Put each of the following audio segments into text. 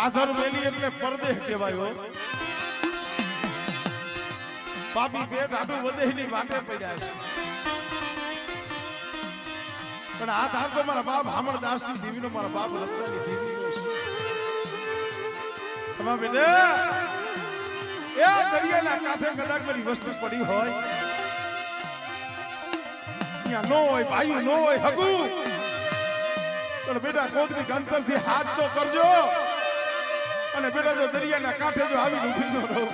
પાધર મેલી એટલે પરદેહ કહેવાયો. પાપી પેટ આડું વધેની વાટે પડ્યા છે. પણ આ ધાર તો મારા બાપ હામણદાસ ની દેવીનો મારા બાપ રત્નાની દેવીનો છે. તમા બેટે એ દરિયાના કાંઠે કદાચ મારી વસ્તુ પડી હોય, ત્યાં નો હોય ભાઈ નો હોય હગુ, પણ બેટા કોદની ગંતર થી હાથ તો કરજો. અને બેટા જો દરિયાના કાંઠે જો આવી ઊભી ન રહો.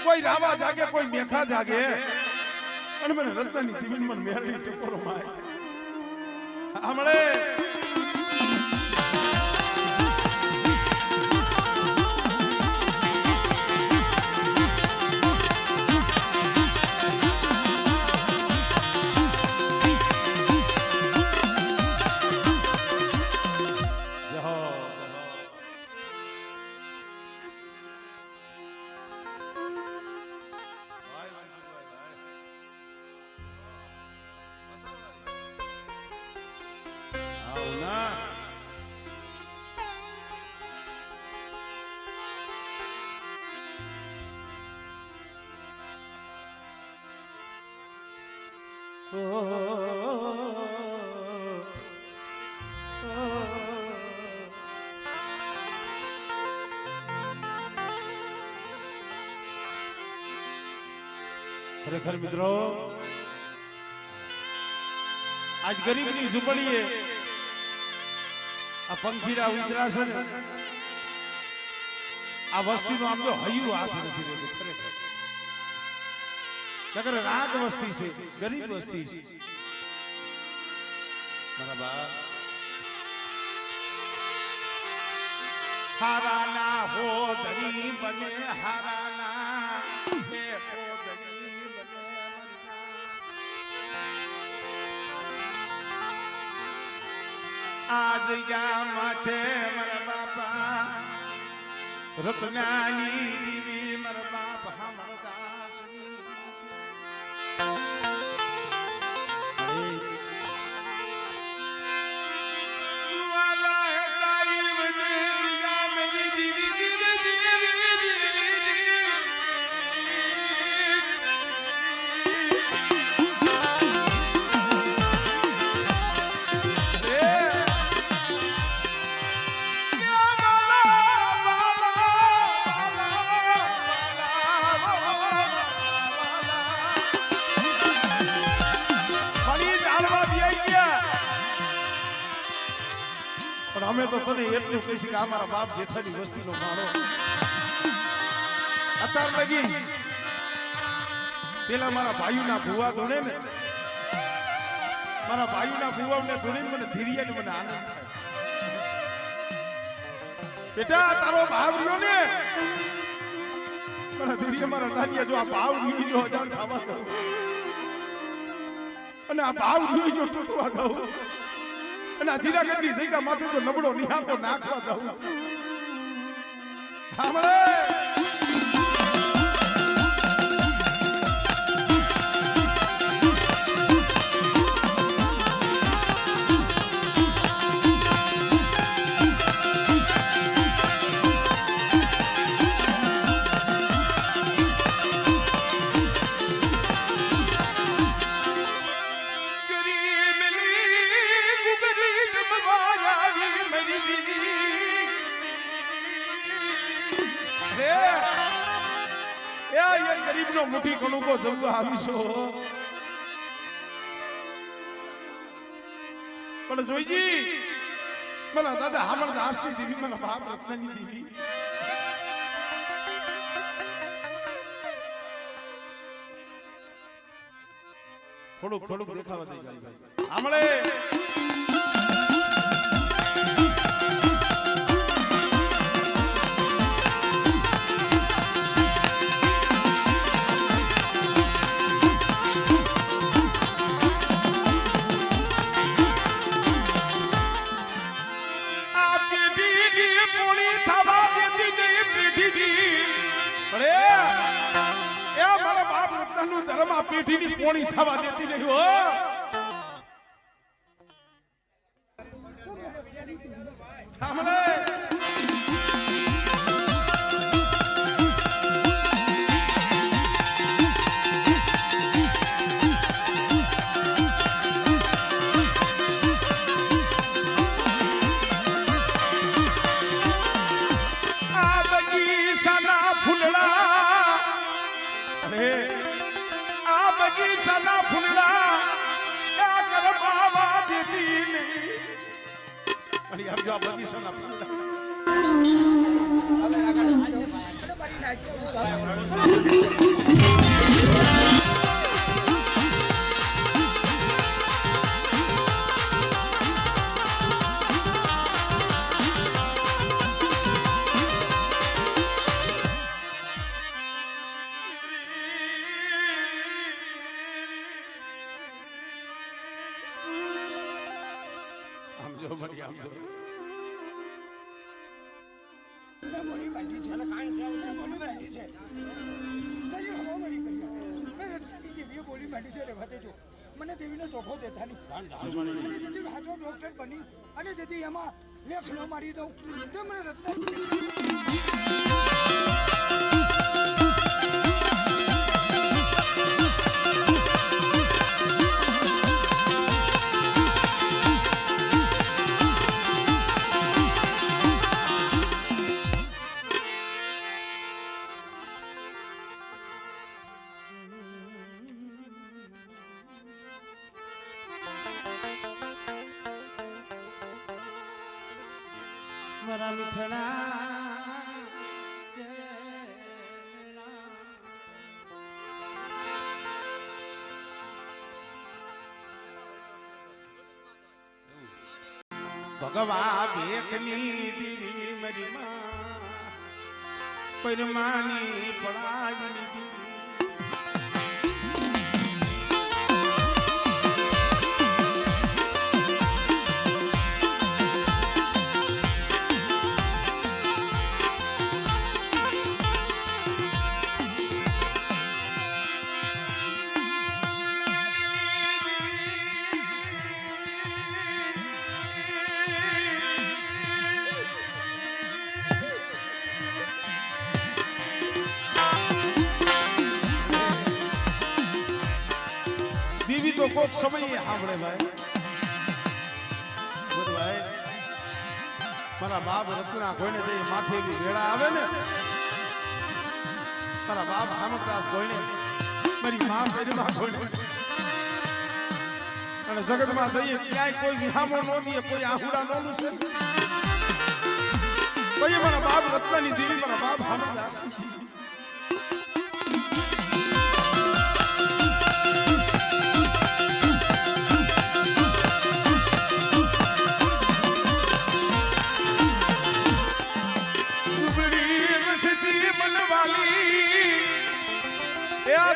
કોઈ રાવા જાગે, કોઈ મેખા જાગે, અને મને રત્નાની દીવીન મને મેરડી ટકોરો મારે. હમણે ખરેખર મિત્રો આજ ગરીબની ઝૂંપડીએ આ પંખીડા ઉતરા છે ને, આ વસ્તીનું આમ તો હૈયું હાથ નથી રહેતું. ખરેખર નકર રાગ વસ્તી છે, ગરીબ વસ્તી છે. બરાબર હારાના હો ધણી બને, હારાના હે હો ધણી બને. આજ યા માથે મારા બાપા રત્નાની દેવી, મારા બાપ હામણદાસ. અમે તો તને એટલું કહીશું કે અમારા બાપ જેઠાની વસ્તીનો માળો અત્યાર લગી પેલા મારા ભાઈઓના ભુવા ધોણે ને, મારા ભાઈઓના ભુવાને ધોણીને મને ધીરિયાને મને આનંદ થાય. બેટા તારો ભાવ રહ્યો ને, મારા ધીરિયા મારા નાનિયા જો આ ભાવ રીવી જો અજાણ ખાવા દઉં, અને આ ભાવ રીવી જો તૂટવા દઉં, અને આ જીરાગઢની જગ્યા માથે જો નબળો નિહાકો નાખવા દઉં. સાંભળે એ ગરીબનો મુઠ્ઠી કણુકો જમવા આવીશો પણ જોઈજી મને દાદા હામળ દાસની દીવી મને બાપ રત્નની દીવી થોડુંક દેખાવા દઈ જાય હામળે ધર્મ પેઢીની પોણી થવા દેતી નહીં હો સાંભળે આ બગીચાના ફૂલડા બગીચાના ફૂલડા આ ગરબાવા દેતી નહીં અને આમ જો આ બગીચાના ફૂલડા હવે આગળ મારી મને દેવીનો ચોખ્ખો દેતા નહીં હાથો ડોક્ટર બની અને જેથી એમાં લેખ ન મારી દઉં તો મને રત્ન મારા મીઠડા ભગવા બેખની દીવી મારી માં પરમાની પડાવી દીધી તો કોક સમય સાંભળે ભાઈ ભાઈ મારા બાપ રત્ના કોઈને જઈ માથેલી વેળા આવે ને મારા બાપ હામકદાસ કોઈને મારી માં પેરમાં કોઈને અને જગતમાં જઈએ ક્યાંય કોઈ વિહામો ન દે કોઈ આહુડા ન લૂસે કોઈ મારા બાપ રત્નાની દેવી મારા બાપ હામકદાસ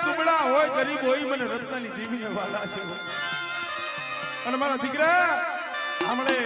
દુબળા હોય ગરીબ હોય મને રત્નાની દેવીને વાલા છે અને મારા દીકરા હમણે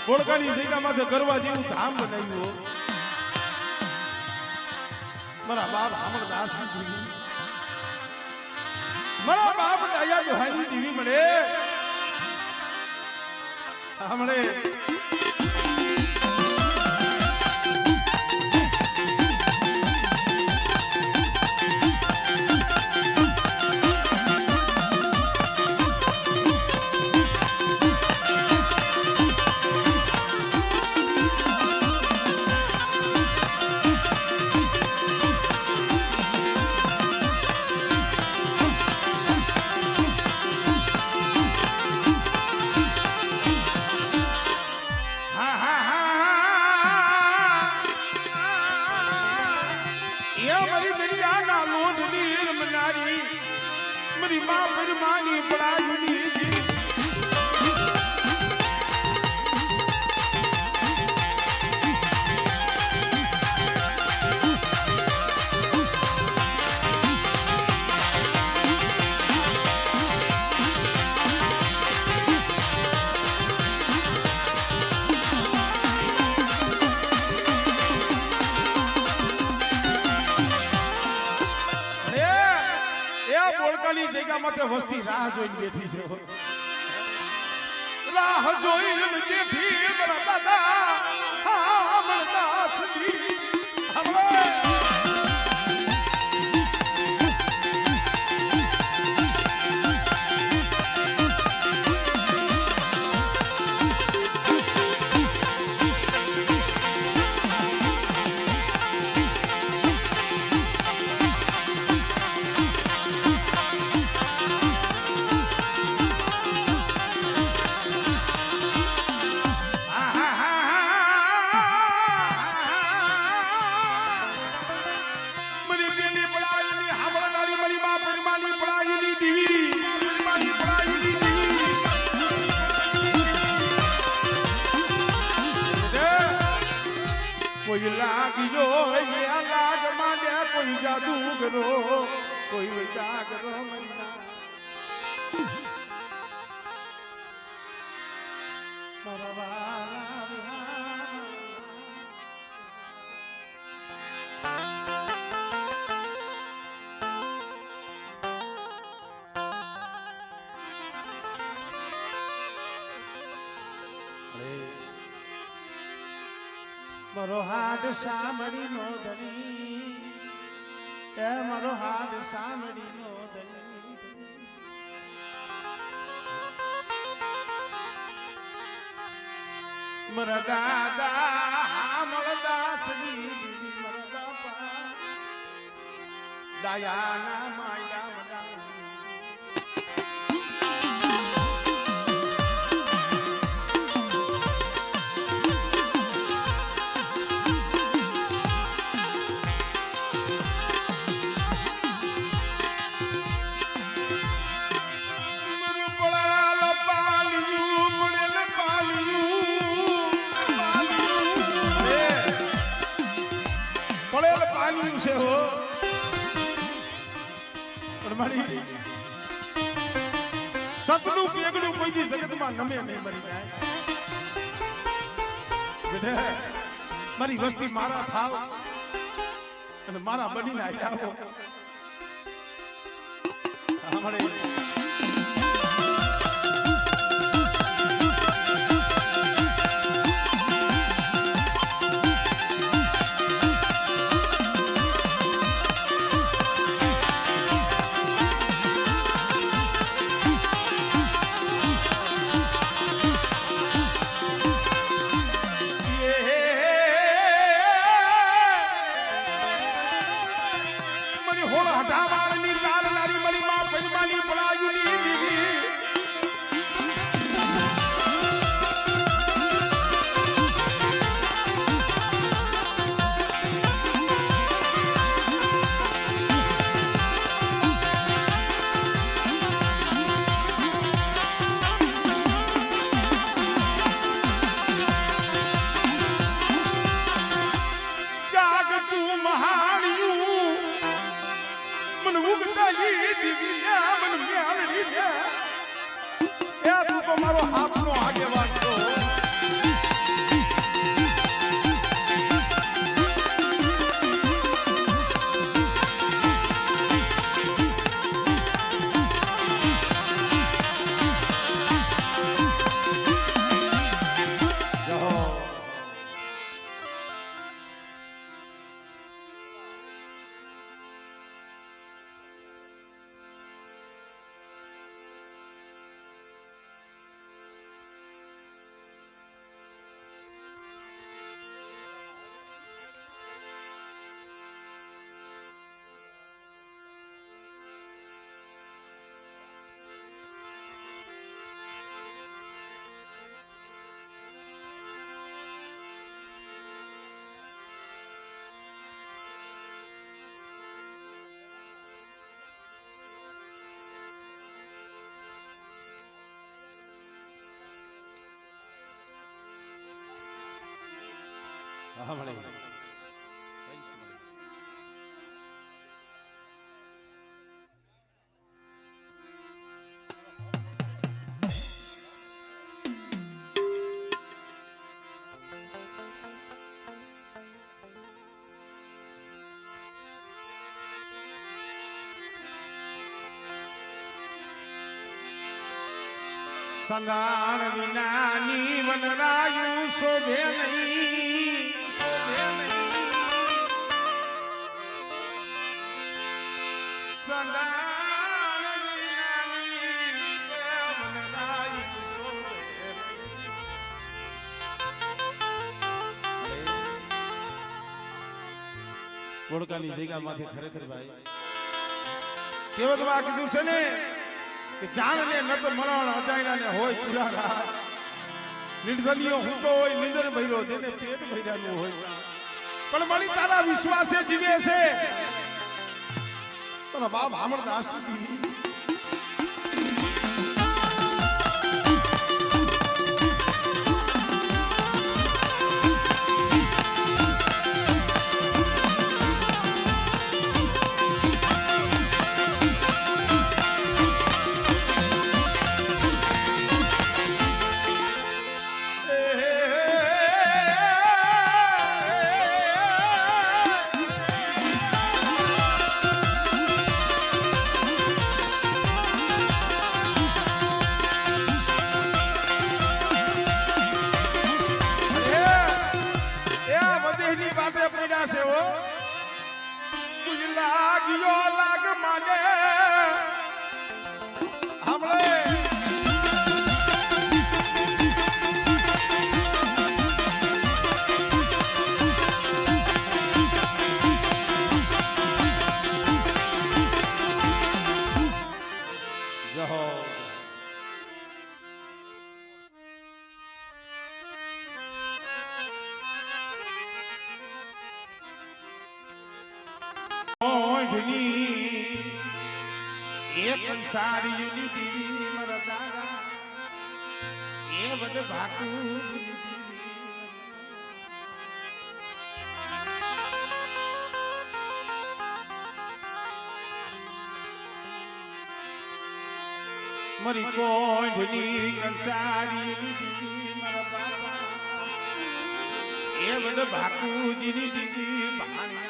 ઓળખાની જગ્યામાંથી કરવા જેવું ધામ બનાવ્યું મારા બાપ અમરદાસ મારા બાપ ડાયા દોહાની દીવી મળે હમણે માની પડાયુની જગ્યામાં વસ્તી રાહ જોઈને બેઠી છે રાહ જોઈને બેઠી મારા દાદા અમરદાસજી કોઈ લાગ્યો લાગ માંડે કોઈ જાદુ કરો કોઈ વૈદા કરો મરિયા મારો હાડ સાંભળી નો ધણી એ મારો હાડ સાંભળી નો ધણી મારા દાદા અમરદાસજી મારા બાપા દયાના માયા છે હો મારી સસનું પેગડું કોઈ દી જગતમાં નમે નહીં મરી જાય મારી વસ્તી મારા થાવ અને મારા બનીને આવો હમણે હોળ હટાવાળની ચાલનારી મરી માં પરિમાની પડાયું હા મળે સંગાણ વિનાની વનરાયું શોભે નહીં સંગાણ વિનાની વનરાયું શોભે ગોળકાની જગ્યામાંથી ખરેખર ભાઈ કહેવતમાં કીધું છે ને કે જાણ ને ન તો મરણ અજાણ્યા ને હોય પૂરા રાત નિર્ધનીઓ હૂતો હોય નિંદર ભર્યો જેને પેટ ભર્યાનું હોય પણ મળી તારા વિશ્વાસે જીવે છે તારા બાપ અમરદાસ એક સારી યુનિટી મરદારા એ બદ ભાકુ મરી કોંઢની કંસારી યુનિટી મરદારા એ બદ ભાકુજીની દીદી ભગવાન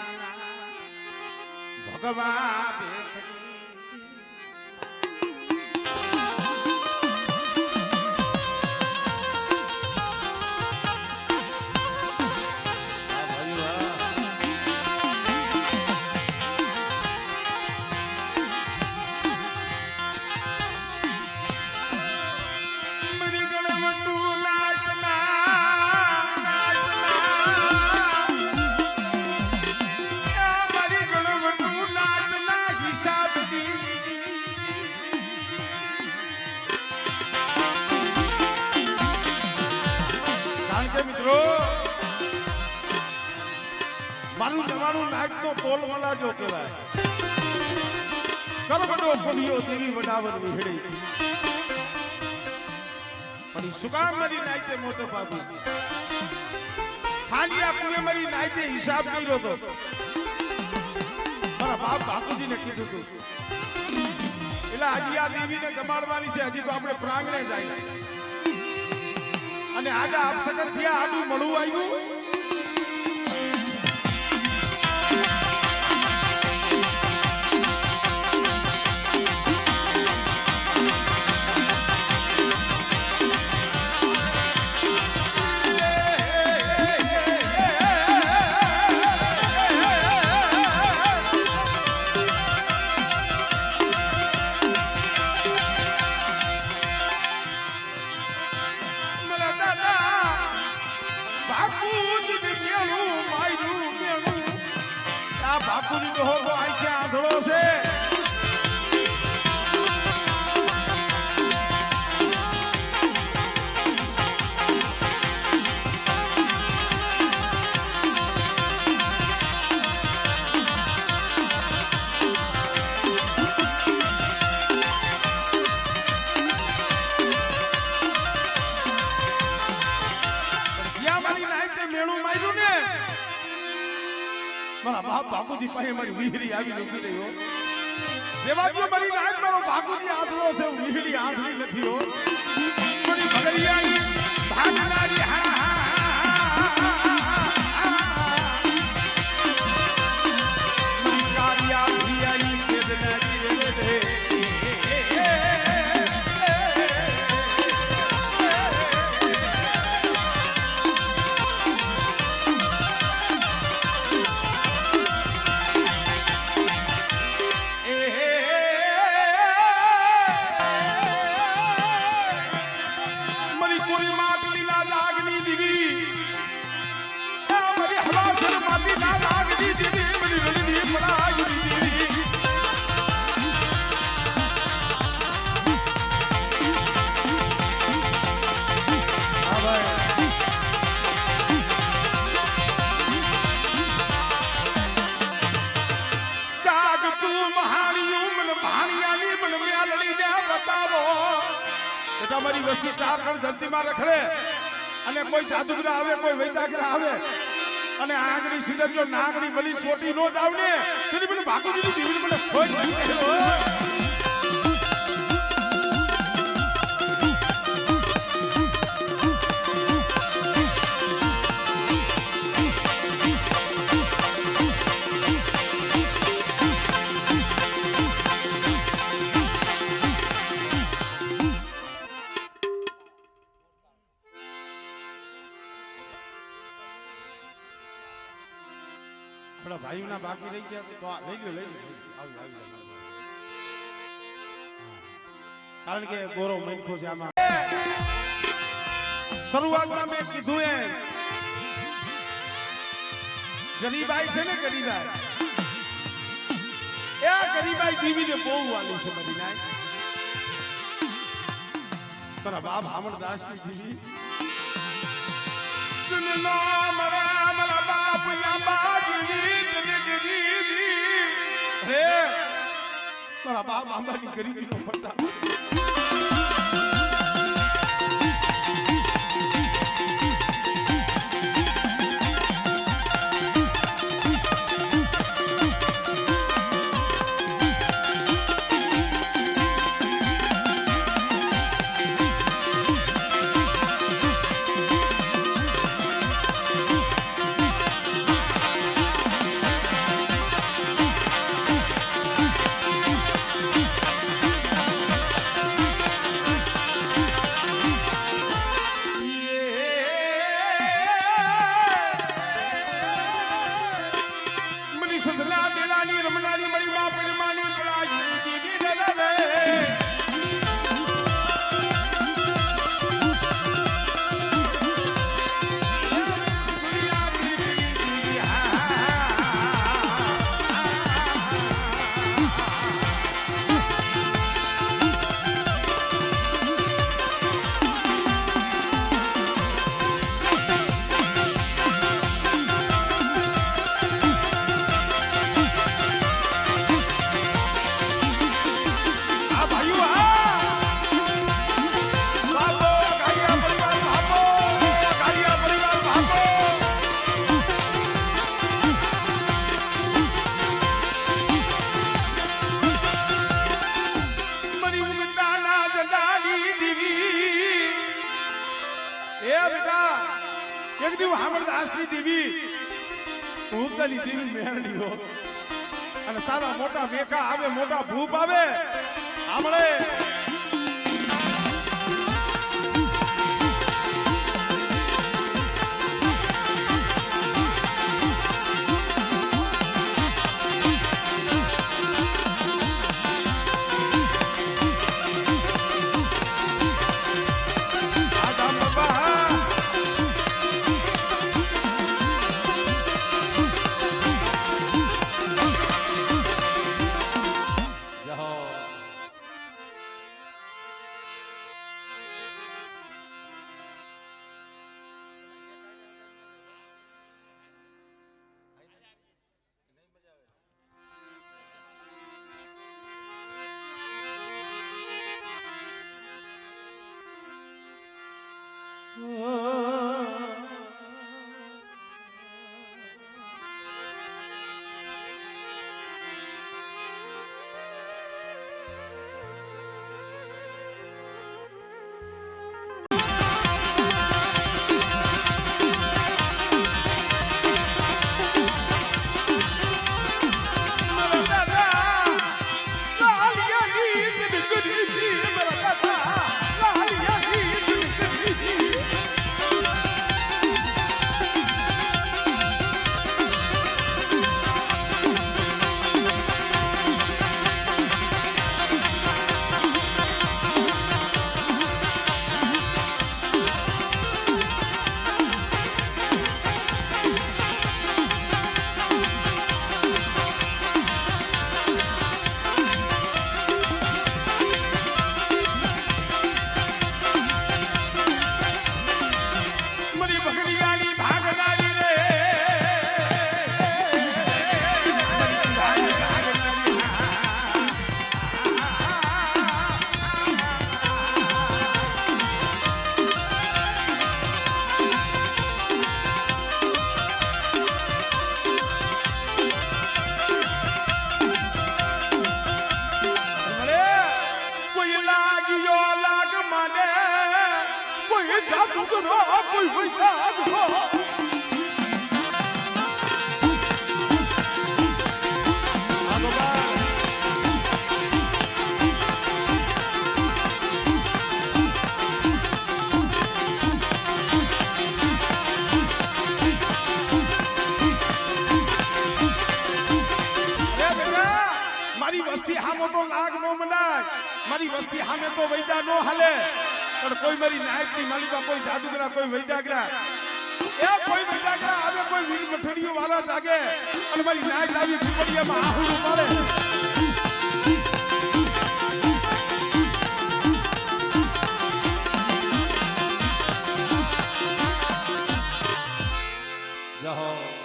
મારું જવાનું નાચનો પોલ મલાજો કહેવાય કરવડો ફોડિયો દેવી વડાવર વિહડી પણ સુકામ મારી નાચે મોટો બાબુ ખાલિયા પુણે મારી નાચે હિસાબ કર્યો તો મારા બાપ બાપુજીને કીધું હતું એટલે હજી આ દેવીને જમાડવાની છે હજી તો આપણે પ્રાંગણે જાય છે અને આડા આપસકન થયા આડું મળવું આવ્યું બાપુજી તો હોગો આંખે આંધળો છે મેણું માર્યું ને મારા બાપ બાપુજી પાસે મારી વીહરી આવીને ઊભી રહી હો દેવાજીઓ મારી નાક મારો બાપુજી આંધળો છે વીહરી આંધળી નથી હો મારી ભગરિયાની ભાગનારી હા તમારી વસ્તી ચાર કણ ધરતીમાં રખડે અને કોઈ જાદુગરા આવે કોઈ વૈદાગરા આવે અને આગની સિદ્ધ જો નાગની બલી ચોટી નો જ આવને તેની મને બાકુજીની દીવી મને ખોઈ ભાઈઓના બાકી રહી ગયા તો લઈ લ્યો આવી કારણ કે ગોરો મનખો છે આમાં શરૂઆતમાં મેં કીધું એ ગરીબાઈ છે ને ગરીબાઈ એ ગરીબાઈ દીવીને બહુ વાલી છે બધી નાય તારા બાપ હામણદાસ ની દીવી મારા બાપ યા બાજી મારા બાપ આંબાની ગરીબીનો પ્રતાપ અને તારા મોટા મેકા આવે મોટા ભૂપ આવે આમળે કોઈ વૈદાગ હો મારી વસ્તી સામે તો વૈદા નો હાલે પણ કોઈ મારી નાયક ની માલિકા કોઈ જાદુગરા કોઈ વૈદાગરા એ કોઈ વૈદાગરા આવે કોઈ વીર મઠડીઓ વાળા જાગે અને મારી નાયક આવી ઝૂંપડીયામાં આહુડું પાડે જહો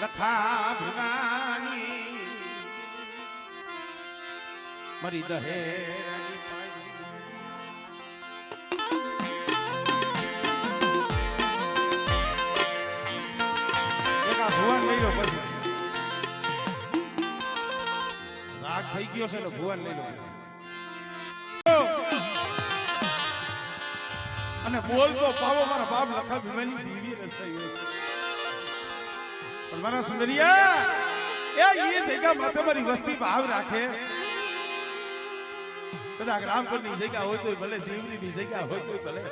લખા ભવાની મારી દહેરાની એક આ ભુવન લઈ લો પછી રાગ થઈ ગયો છે એટલે ભુવન લઈ લો અને બોલ તો પાવો મારા બાપ લખા ભવાની દેવી રસાઈ હોય છે પણ મારા સુંદરિયા એ જગ્યા માથે મારી વસ્તી ભાવ રાખે કદાચ રામપુરની જગ્યા હોય તો ભલે દેવરીની જગ્યા હોય તો ભલે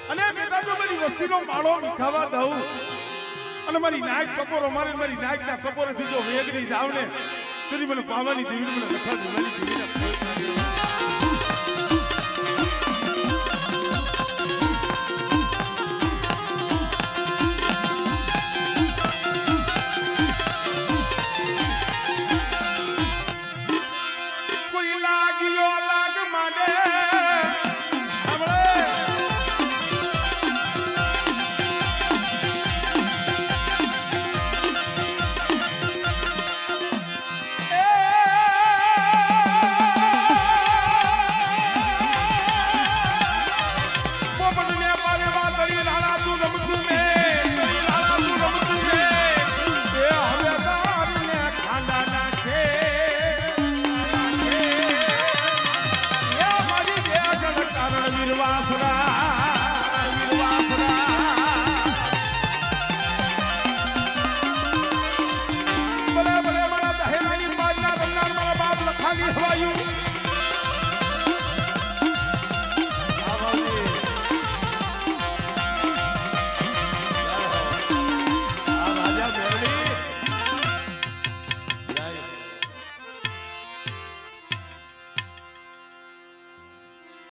અને બેટા જો મારી વસ્તીનો માળો વિખાવા દઉં અને મારી નાયક કપોરો મારી નાયકના કપોરેથી જો વેગ નહીં જાવ ને તો મને પાવાની દેવી મને લખા દેવાની દેવીને How you